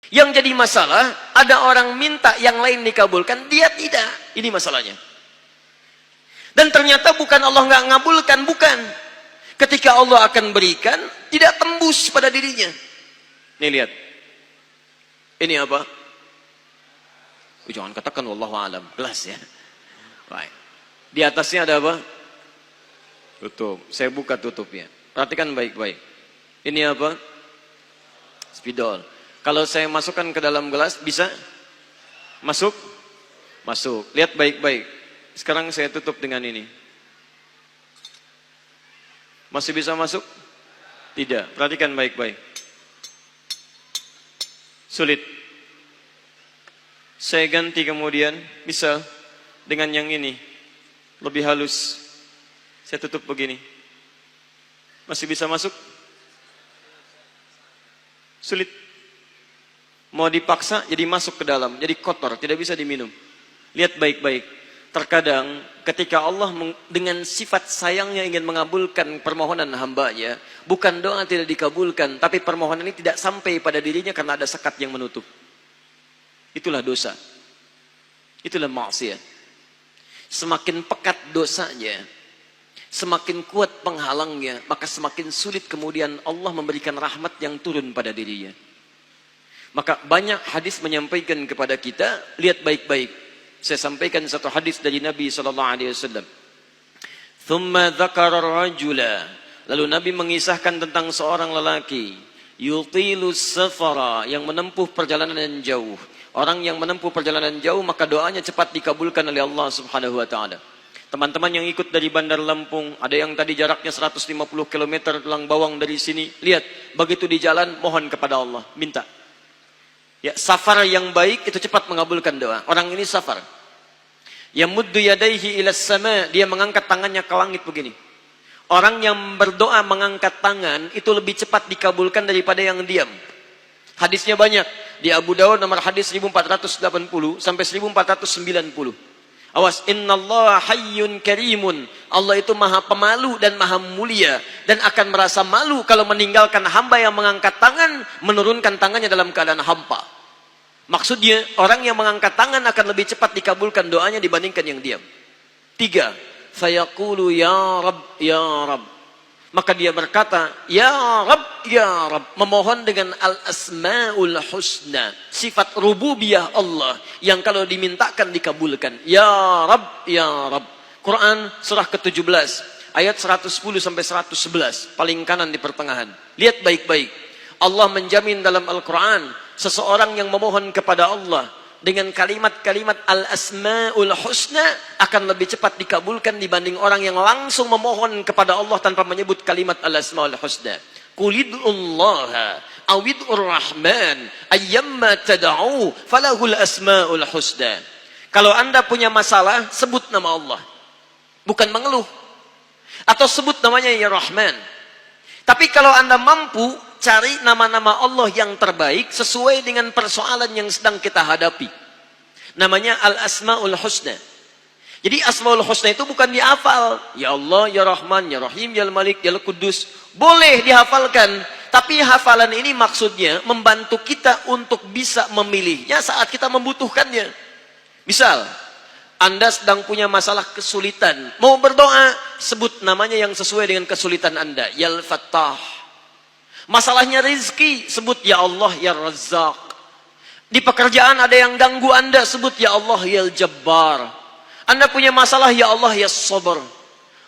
Yang jadi masalah, ada orang minta yang lain dikabulkan, dia tidak. Ini masalahnya. Dan ternyata bukan Allah nggak ngabulkan, bukan. Ketika Allah akan berikan, tidak tembus pada dirinya. Nih lihat. Ini apa? Jangan katakan wallahu alam, gelas ya. Baik. Di atasnya ada apa? Tutup. Saya buka tutupnya. Perhatikan baik-baik. Ini apa? Spidol. Kalau saya masukkan ke dalam gelas, bisa? Masuk? Masuk. Lihat baik-baik. Sekarang saya tutup dengan ini. Masih bisa masuk? Tidak. Perhatikan baik-baik. Sulit. Saya ganti kemudian, bisa dengan yang ini. Lebih halus. Saya tutup begini. Masih bisa masuk? Sulit. Mau dipaksa jadi masuk ke dalam, jadi kotor, tidak bisa diminum. Lihat baik-baik. Terkadang ketika Allah dengan sifat sayangnya ingin mengabulkan permohonan hambanya, bukan doa tidak dikabulkan, tapi permohonan ini tidak sampai pada dirinya karena ada sekat yang menutup. Itulah dosa. Itulah maksiat. Semakin pekat dosanya, semakin kuat penghalangnya, maka semakin sulit kemudian Allah memberikan rahmat yang turun pada dirinya. Maka banyak hadis menyampaikan kepada kita, lihat baik-baik. Saya sampaikan satu hadis dari Nabi SAW. Thumma dzakara rajula. Lalu Nabi mengisahkan tentang seorang lelaki. Yutilus safara, yang menempuh perjalanan yang jauh. Orang yang menempuh perjalanan jauh, maka doanya cepat dikabulkan oleh Allah Subhanahu wa ta'ala. Teman-teman yang ikut dari Bandar Lampung, ada yang tadi jaraknya 150 km Tulang Bawang dari sini. Lihat, begitu di jalan, mohon kepada Allah, minta. Ya, safar yang baik itu cepat mengabulkan doa. Orang ini safar. Yamuddu yadaihi ilas sama, dia mengangkat tangannya ke langit begini. Orang yang berdoa mengangkat tangan itu lebih cepat dikabulkan daripada yang diam. Hadisnya banyak. Di Abu Dawud nomor hadis 1480 sampai 1490. Awas, innallaha hayyun karimun. Allah itu maha pemalu dan maha mulia, dan akan merasa malu kalau meninggalkan hamba yang mengangkat tangan, menurunkan tangannya dalam keadaan hampa. Maksudnya, orang yang mengangkat tangan akan lebih cepat dikabulkan doanya dibandingkan yang diam. 3. Fayaqulu ya Rabb, ya Rabb. Maka dia berkata, ya Rabb, ya Rabb. Memohon dengan al-asma'ul husna. Sifat rububiyah Allah. Yang kalau dimintakan dikabulkan. Ya Rabb, ya Rabb. Quran surah ke-17. Ayat 110 sampai 111. Paling kanan di pertengahan. Lihat baik-baik. Allah menjamin dalam Al-Quran. Seseorang yang memohon kepada Allah. Dengan kalimat-kalimat al-asma'ul husna akan lebih cepat dikabulkan dibanding orang yang langsung memohon kepada Allah tanpa menyebut kalimat al-asma'ul husna. Qulid'ullaha awid'ur rahman ayyamma tada'u falahul asma'ul husna. Kalau Anda punya masalah, sebut nama Allah. Bukan mengeluh. Atau sebut namanya ya Rahman. Tapi kalau Anda mampu, cari nama-nama Allah yang terbaik sesuai dengan persoalan yang sedang kita hadapi. Namanya Al-Asma'ul Husna. Jadi Asma'ul Husna itu bukan dihafal. Ya Allah, Ya Rahman, Ya Rahim, Ya Malik, Ya Qudus. Boleh dihafalkan. Tapi hafalan ini maksudnya membantu kita untuk bisa memilihnya saat kita membutuhkannya. Misal, Anda sedang punya masalah kesulitan. Mau berdoa, sebut namanya yang sesuai dengan kesulitan Anda. Ya Al-Fattah. Masalahnya rezeki, sebut ya Allah ya Razzaq. Di pekerjaan ada yang ganggu Anda, sebut ya Allah ya Jabbar. Anda punya masalah, ya Allah ya Sabar.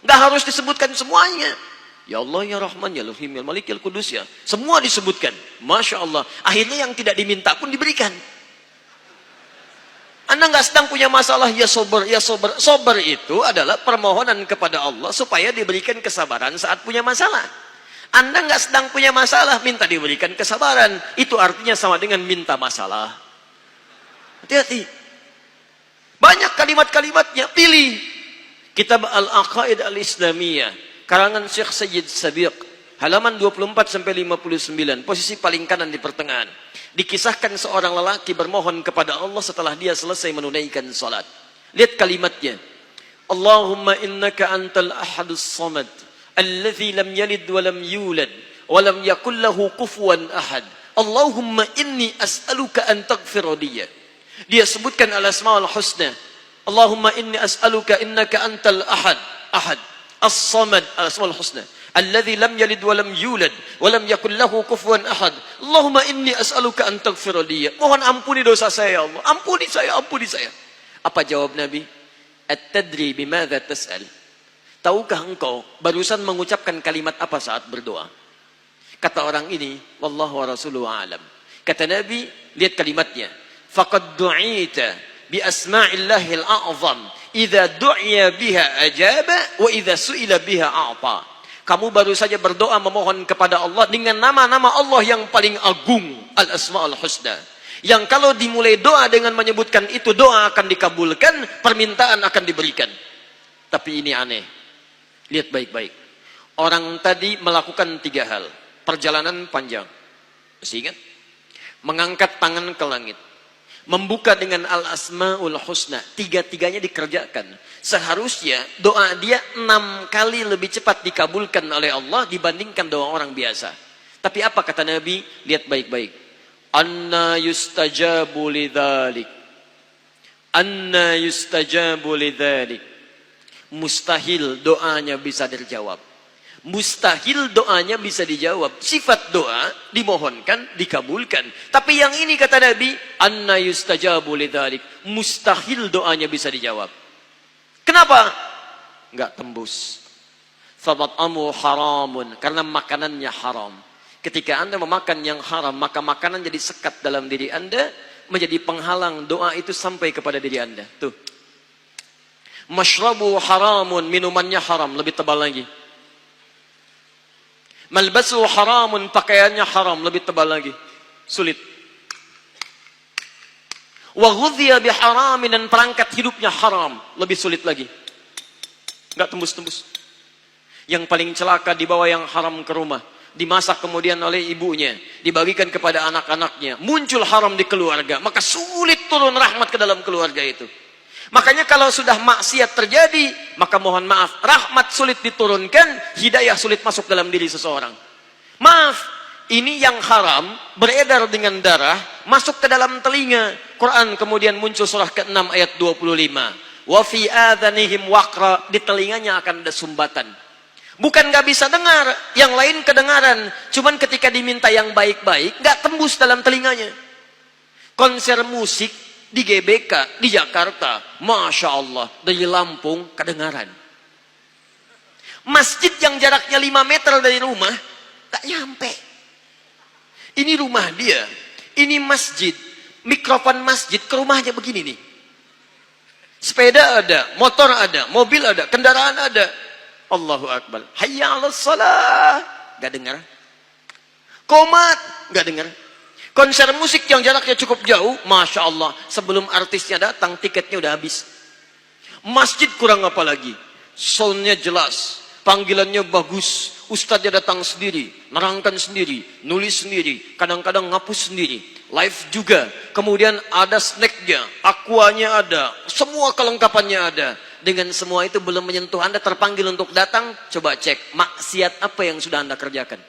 Nggak harus disebutkan semuanya. Ya Allah ya Rahman ya Rahim ya Malik ya Qudus ya. Semua disebutkan. Masya Allah. Akhirnya yang tidak diminta pun diberikan. Anda nggak sedang punya masalah, ya Sabar ya Sabar. Sabar itu adalah permohonan kepada Allah supaya diberikan kesabaran saat punya masalah. Anda nggak sedang punya masalah, minta diberikan kesabaran. Itu artinya sama dengan minta masalah. Hati-hati. Banyak kalimat-kalimatnya, pilih. Kitab Al-Aqaid Al-Islamiyah, karangan Syekh Sayyid Sabiq, halaman 24-59, posisi paling kanan di pertengahan. Dikisahkan seorang lelaki bermohon kepada Allah setelah dia selesai menunaikan salat. Lihat kalimatnya. Allahumma innaka antal ahadus samad. Alladzi lam yalid wa lam yulad wa lam yakul lahu kufuwan ahad Allahumma inni as'aluka an taghfira liya. Dia sebutkan al-asmaul husna. Allahumma inni as'aluka innaka antal ahad. Ahad. As-samad. Al-asmaul husna. Alladhi lam yalid wa lam yulad wa lam yakul lahu kufuwan ahad. Allahumma inni as'aluka an taghfira liya. Mohon ampuni dosa saya ya Allah. Ampuni saya, ampuni saya. Apa jawab Nabi? At-tadri bimadza tas'al? Tahukah engkau barusan mengucapkan kalimat apa saat berdoa? Kata orang ini, wallahu wa rasuluhu a'lam. Kata Nabi, lihat kalimatnya. Faqad du'ita bi asma'illahil a'zam. Idza du'iya biha ajaba wa idza su'ila biha a'ta. Kamu baru saja berdoa memohon kepada Allah dengan nama-nama Allah yang paling agung, al-asma'ul husna. Yang kalau dimulai doa dengan menyebutkan itu, doa akan dikabulkan, permintaan akan diberikan. Tapi ini aneh. Lihat baik-baik. Orang tadi melakukan 3 hal. Perjalanan panjang. Masih ingat? Mengangkat tangan ke langit. Membuka dengan al-asma'ul husna. 3-tiganya dikerjakan. Seharusnya doa dia 6 kali lebih cepat dikabulkan oleh Allah dibandingkan doa orang biasa. Tapi apa kata Nabi? Lihat baik-baik. Anna yustajabu lidzalik. Anna yustajabu lidzalik. Mustahil doanya bisa dijawab. Mustahil doanya bisa dijawab. Sifat doa dimohonkan, dikabulkan. Tapi yang ini kata Nabi, anna yustajabu lidzalik. Mustahil doanya bisa dijawab. Kenapa? Enggak tembus. Famat'amu haramun, karena makanannya haram. Ketika Anda memakan yang haram, maka makanan jadi sekat dalam diri Anda, menjadi penghalang doa itu sampai kepada diri Anda. Tuh. Mashrabu haramun, minumannya haram, lebih tebal lagi. Malbasu haramun, pakaiannya haram, lebih tebal lagi. Sulit. Wa ghudhiya biharamin, dan perangkat hidupnya haram, lebih sulit lagi. Enggak tembus-tembus. Yang paling celaka dibawa yang haram ke rumah, dimasak kemudian oleh ibunya, dibagikan kepada anak-anaknya, muncul haram di keluarga, maka sulit turun rahmat ke dalam keluarga itu. Makanya kalau sudah maksiat terjadi, maka mohon maaf, rahmat sulit diturunkan, hidayah sulit masuk dalam diri seseorang. Maaf, ini yang haram, beredar dengan darah, masuk ke dalam telinga. Quran kemudian muncul surah ke-6 ayat 25. Wa fi adhanihim waqra, di telinganya akan ada sumbatan. Bukan gak bisa dengar, yang lain kedengaran. Cuman ketika diminta yang baik-baik, gak tembus dalam telinganya. Konser musik di GBK, di Jakarta, Masya Allah, dari Lampung, kedengaran. Masjid yang jaraknya 5 meter dari rumah, tak nyampe. Ini rumah dia, ini masjid, mikrofon masjid ke rumahnya begini nih. Sepeda ada, motor ada, mobil ada, kendaraan ada. Allahu Akbar. Hayya 'alas shalah. Gak dengar. Qomat, gak dengar. Konser musik yang jaraknya cukup jauh, Masya Allah, sebelum artisnya datang, tiketnya udah habis. Masjid kurang apa lagi? Soundnya jelas, panggilannya bagus, ustadznya datang sendiri, nerangkan sendiri, nulis sendiri, kadang-kadang ngapus sendiri, live juga. Kemudian ada snacknya, aquanya ada, semua kelengkapannya ada. Dengan semua itu belum menyentuh Anda terpanggil untuk datang, coba cek, maksiat apa yang sudah Anda kerjakan?